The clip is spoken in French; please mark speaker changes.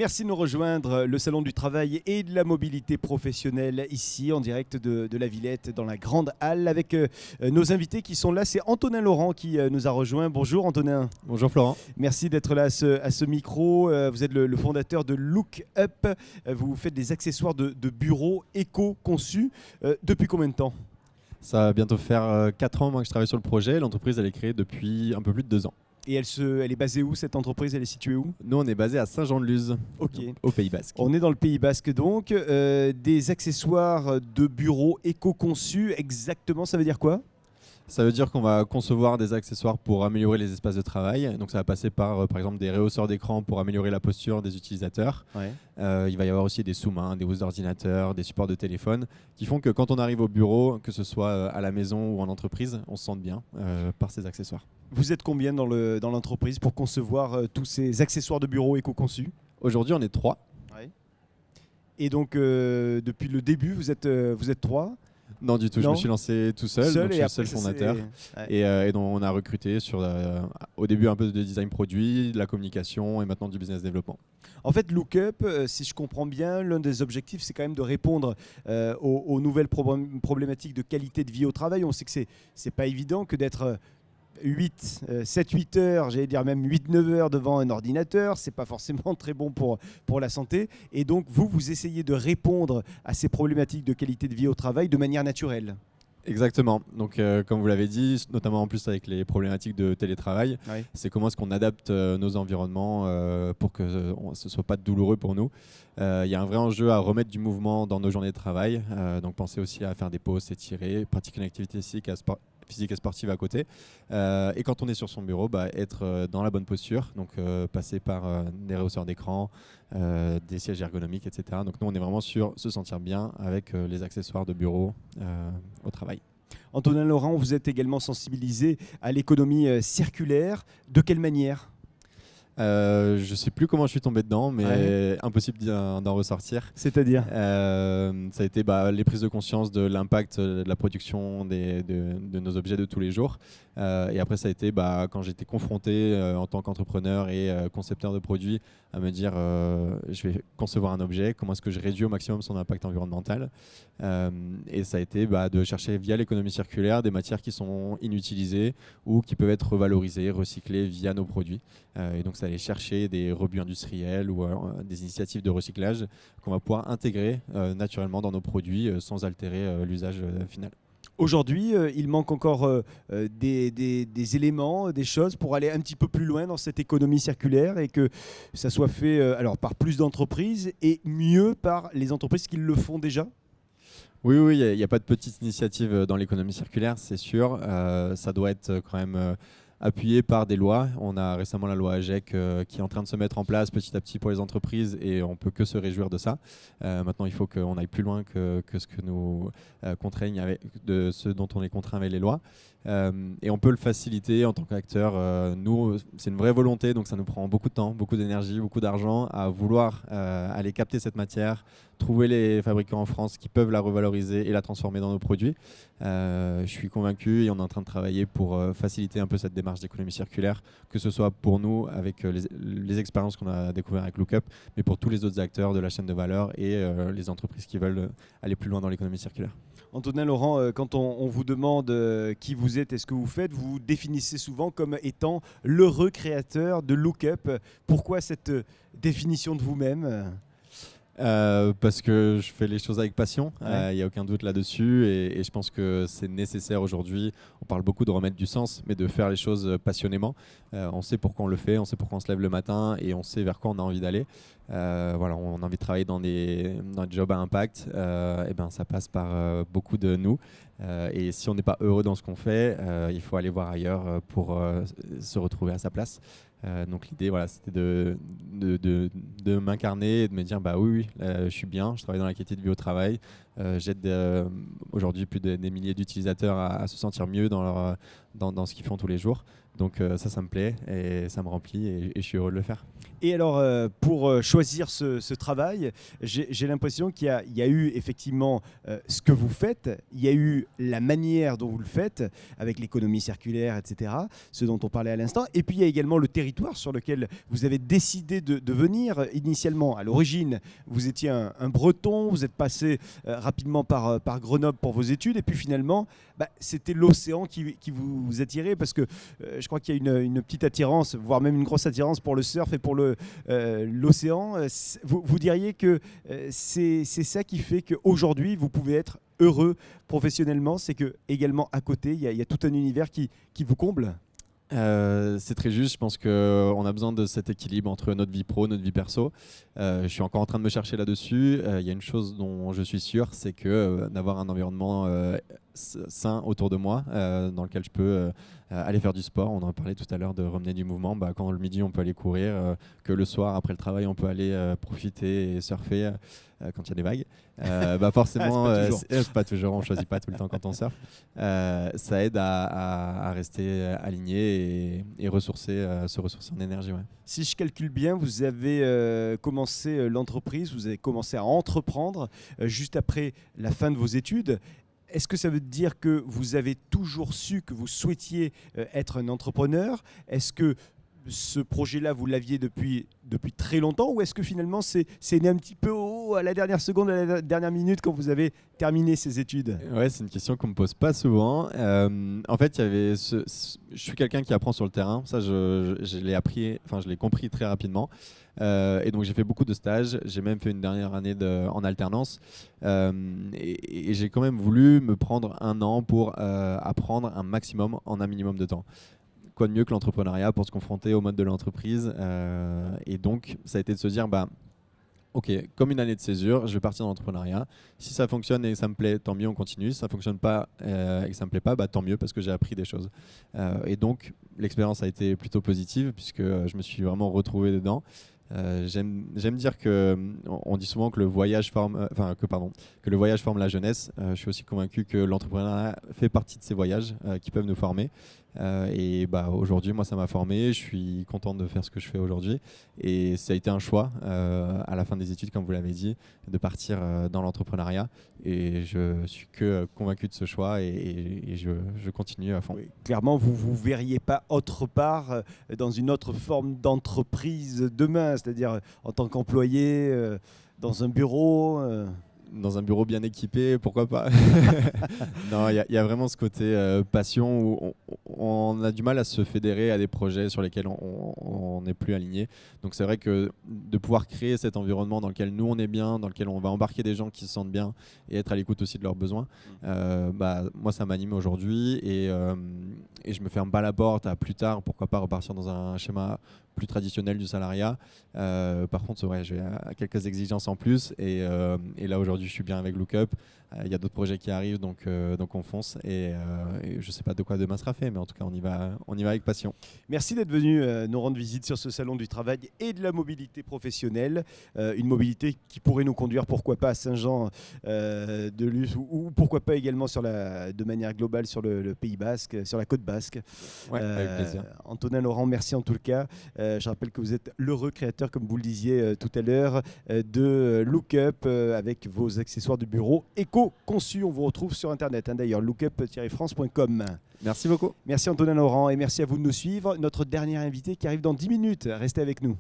Speaker 1: Merci de nous rejoindre, le Salon du Travail et de la Mobilité Professionnelle, ici en direct de la Villette, dans la Grande Halle, avec nos invités qui sont là. C'est Antonin Laurent qui nous a rejoint. Bonjour Antonin.
Speaker 2: Bonjour Florent.
Speaker 1: Merci d'être là à ce micro. Vous êtes le fondateur de Lookup. Vous faites des accessoires de bureau éco-conçus. Depuis combien de temps ?
Speaker 2: Ça va bientôt faire 4 ans moi, que je travaille sur le projet. L'entreprise elle est créée depuis un peu plus de 2 ans.
Speaker 1: Et elle est basée où, cette entreprise? Elle est située où?
Speaker 2: Nous on est basé à Saint-Jean-de-Luz, au Pays Basque.
Speaker 1: On est dans le Pays Basque donc. Des accessoires de bureau éco-conçus, exactement, ça veut dire quoi?
Speaker 2: Ça veut dire qu'on va concevoir des accessoires pour améliorer les espaces de travail. Donc ça va passer par exemple des rehausseurs d'écran pour améliorer la posture des utilisateurs.
Speaker 1: Ouais.
Speaker 2: Il va y avoir aussi des sous-mains, des housses d'ordinateur, des supports de téléphone qui font que quand on arrive au bureau, que ce soit à la maison ou en entreprise, on se sente bien par ces accessoires.
Speaker 1: Vous êtes combien dans l'entreprise pour concevoir tous ces accessoires de bureau éco-conçus?
Speaker 2: Aujourd'hui on est 3.
Speaker 1: Ouais. Et donc depuis le début, vous êtes 3?
Speaker 2: Non du tout, je me suis lancé tout seul, donc je suis le seul fondateur. Et donc on a recruté sur au début un peu de design produit, de la communication et maintenant du business développement.
Speaker 1: En fait, Lookup, si je comprends bien, l'un des objectifs, c'est quand même de répondre aux nouvelles problématiques de qualité de vie au travail. On sait que c'est pas évident que d'être 7-8 heures, j'allais dire même 8-9 heures devant un ordinateur, c'est pas forcément très bon pour la santé. Et donc vous essayez de répondre à ces problématiques de qualité de vie au travail de manière naturelle.
Speaker 2: Exactement. Donc, comme vous l'avez dit, notamment en plus avec les problématiques de télétravail, c'est comment est-ce qu'on adapte nos environnements pour que ce ne soit pas douloureux pour nous. Il y a un vrai enjeu à remettre du mouvement dans nos journées de travail. Donc, pensez aussi à faire des pauses, s'étirer, pratiquer une activité physique et sportive à côté. Et quand on est sur son bureau, être dans la bonne posture, donc passer par des rehausseurs d'écran, des sièges ergonomiques, etc. Donc nous, on est vraiment sur se sentir bien avec les accessoires de bureau au travail.
Speaker 1: Antonin Laurent, vous êtes également sensibilisé à l'économie circulaire. De quelle manière ?
Speaker 2: Je ne sais plus comment je suis tombé dedans, mais impossible d'en ressortir.
Speaker 1: C'est-à-dire
Speaker 2: ça a été les prises de conscience de l'impact de la production de nos objets de tous les jours. Et après, ça a été quand j'étais confronté en tant qu'entrepreneur et concepteur de produits à me dire je vais concevoir un objet, comment est-ce que je réduis au maximum son impact environnemental. Et ça a été de chercher via l'économie circulaire des matières qui sont inutilisées ou qui peuvent être revalorisées, recyclées via nos produits. Et donc ça allait chercher des rebuts industriels ou des initiatives de recyclage qu'on va pouvoir intégrer naturellement dans nos produits sans altérer l'usage final.
Speaker 1: Aujourd'hui, il manque encore des éléments, des choses pour aller un petit peu plus loin dans cette économie circulaire et que ça soit fait par plus d'entreprises et mieux par les entreprises qui le font déjà.
Speaker 2: Oui, il n'y a pas de petite initiative dans l'économie circulaire, c'est sûr. Ça doit être quand même appuyé par des lois. On a récemment la loi AGEC qui est en train de se mettre en place petit à petit pour les entreprises et on ne peut que se réjouir de ça. Maintenant, il faut qu'on aille plus loin que ce que nous contraignent de ce dont on est contraint avec les lois. Et on peut le faciliter en tant qu'acteur. Nous, c'est une vraie volonté, donc ça nous prend beaucoup de temps, beaucoup d'énergie, beaucoup d'argent à vouloir aller capter cette matière, trouver les fabricants en France qui peuvent la revaloriser et la transformer dans nos produits. Je suis convaincu et on est en train de travailler pour faciliter un peu cette démarche d'économie circulaire, que ce soit pour nous avec les expériences qu'on a découvertes avec Lookup, mais pour tous les autres acteurs de la chaîne de valeur et les entreprises qui veulent aller plus loin dans l'économie circulaire.
Speaker 1: Antonin Laurent, quand on vous demande qui vous êtes et ce que vous faites, vous vous définissez souvent comme étant l'heureux créateur de Lookup. Pourquoi cette définition de vous-même ?
Speaker 2: Parce que je fais les choses avec passion, il n'y a aucun doute là-dessus et je pense que c'est nécessaire aujourd'hui. On parle beaucoup de remettre du sens, mais de faire les choses passionnément. On sait pourquoi on le fait, on sait pourquoi on se lève le matin et on sait vers quoi on a envie d'aller. On a envie de travailler dans des jobs à impact, ça passe par beaucoup de nous. Et si on n'est pas heureux dans ce qu'on fait, il faut aller voir ailleurs pour se retrouver à sa place. Donc l'idée, c'était de m'incarner et de me dire oui, je suis bien, je travaille dans la qualité de vie au travail. J'aide aujourd'hui plus des milliers d'utilisateurs à se sentir mieux dans ce qu'ils font tous les jours. Donc ça me plaît et ça me remplit et je suis heureux de le faire.
Speaker 1: Et alors, pour choisir ce travail, j'ai l'impression qu'il y a eu effectivement ce que vous faites, il y a eu la manière dont vous le faites, avec l'économie circulaire, etc., ce dont on parlait à l'instant, et puis il y a également le territoire sur lequel vous avez décidé de venir. Initialement, à l'origine, vous étiez un Breton, vous êtes passé rapidement par Grenoble pour vos études, et puis finalement, c'était l'océan qui vous attirait, parce que je crois qu'il y a une petite attirance, voire même une grosse attirance pour le surf et pour l'océan. Vous diriez que c'est ça qui fait qu'aujourd'hui, vous pouvez être heureux professionnellement, c'est que également à côté, il y a tout un univers qui vous comble?
Speaker 2: C'est très juste, je pense qu'on a besoin de cet équilibre entre notre vie pro, notre vie perso. Je suis encore en train de me chercher là-dessus. Il y a une chose dont je suis sûr, c'est que d'avoir un environnement sain autour de moi, dans lequel je peux aller faire du sport. On en parlait tout à l'heure de ramener du mouvement. Quand le midi on peut aller courir, que le soir après le travail on peut aller profiter et surfer quand il y a des vagues. Forcément,
Speaker 1: c'est
Speaker 2: pas toujours, on choisit pas tout le temps quand on surfe. Ça aide à rester aligné et se ressourcer en énergie. Ouais.
Speaker 1: Si je calcule bien, vous avez commencé l'entreprise, vous avez commencé à entreprendre juste après la fin de vos études. Est-ce que ça veut dire que vous avez toujours su que vous souhaitiez être un entrepreneur? Est-ce que ce projet-là, vous l'aviez depuis très longtemps, ou est-ce que finalement c'est né un petit peu à la dernière seconde, à la dernière minute quand vous avez terminé ces études?
Speaker 2: Ouais, c'est une question qu'on me pose pas souvent. En fait, je suis quelqu'un qui apprend sur le terrain. Ça, je l'ai appris, je l'ai compris très rapidement. Et donc j'ai fait beaucoup de stages. J'ai même fait une dernière année en alternance. Et j'ai quand même voulu me prendre un an pour apprendre un maximum en un minimum de temps. Quoi de mieux que l'entrepreneuriat pour se confronter au mode de l'entreprise. Et donc, ça a été de se dire, ok, comme une année de césure, je vais partir dans l'entrepreneuriat. Si ça fonctionne et que ça me plaît, tant mieux, on continue. Si ça ne fonctionne pas et que ça ne me plaît pas, tant mieux parce que j'ai appris des choses. Et donc, l'expérience a été plutôt positive puisque je me suis vraiment retrouvé dedans. J'aime dire que on dit souvent que le voyage forme la jeunesse. Je suis aussi convaincu que l'entrepreneuriat fait partie de ces voyages qui peuvent nous former. Aujourd'hui, moi, ça m'a formé. Je suis content de faire ce que je fais aujourd'hui. Et ça a été un choix à la fin des études, comme vous l'avez dit, de partir dans l'entrepreneuriat. Et je suis que convaincu de ce choix et je continue à fond.
Speaker 1: Oui, clairement, vous ne vous verriez pas autre part dans une autre forme d'entreprise demain, c'est-à-dire en tant qu'employé dans un bureau
Speaker 2: Dans un bureau bien équipé, pourquoi pas. Non, il y a vraiment ce côté passion où on a du mal à se fédérer à des projets sur lesquels on n'est plus aligné. Donc c'est vrai que de pouvoir créer cet environnement dans lequel nous on est bien, dans lequel on va embarquer des gens qui se sentent bien et être à l'écoute aussi de leurs besoins, moi ça m'anime aujourd'hui et je me ferme pas la porte à plus tard, pourquoi pas repartir dans un schéma plus traditionnel du salariat. Par contre, ouais, j'ai quelques exigences en plus et là aujourd'hui je suis bien avec Lookup. Il y a d'autres projets qui arrivent, donc on fonce et je ne sais pas de quoi demain sera fait, mais en tout cas on y va avec passion.
Speaker 1: Merci d'être venu nous rendre visite sur ce salon du travail et de la mobilité professionnelle, une mobilité qui pourrait nous conduire pourquoi pas à Saint-Jean-de-Luz ou pourquoi pas également de manière globale sur le Pays Basque, sur la côte basque.
Speaker 2: Ouais, avec plaisir.
Speaker 1: Antonin Laurent, merci en tout cas. Je rappelle que vous êtes l'heureux créateur, comme vous le disiez tout à l'heure, de Lookup avec vos accessoires de bureau éco-conçus. On vous retrouve sur Internet, d'ailleurs, lookup-france.com.
Speaker 2: Merci beaucoup.
Speaker 1: Merci Antonin Laurent et merci à vous de nous suivre. Notre dernier invité qui arrive dans 10 minutes. Restez avec nous.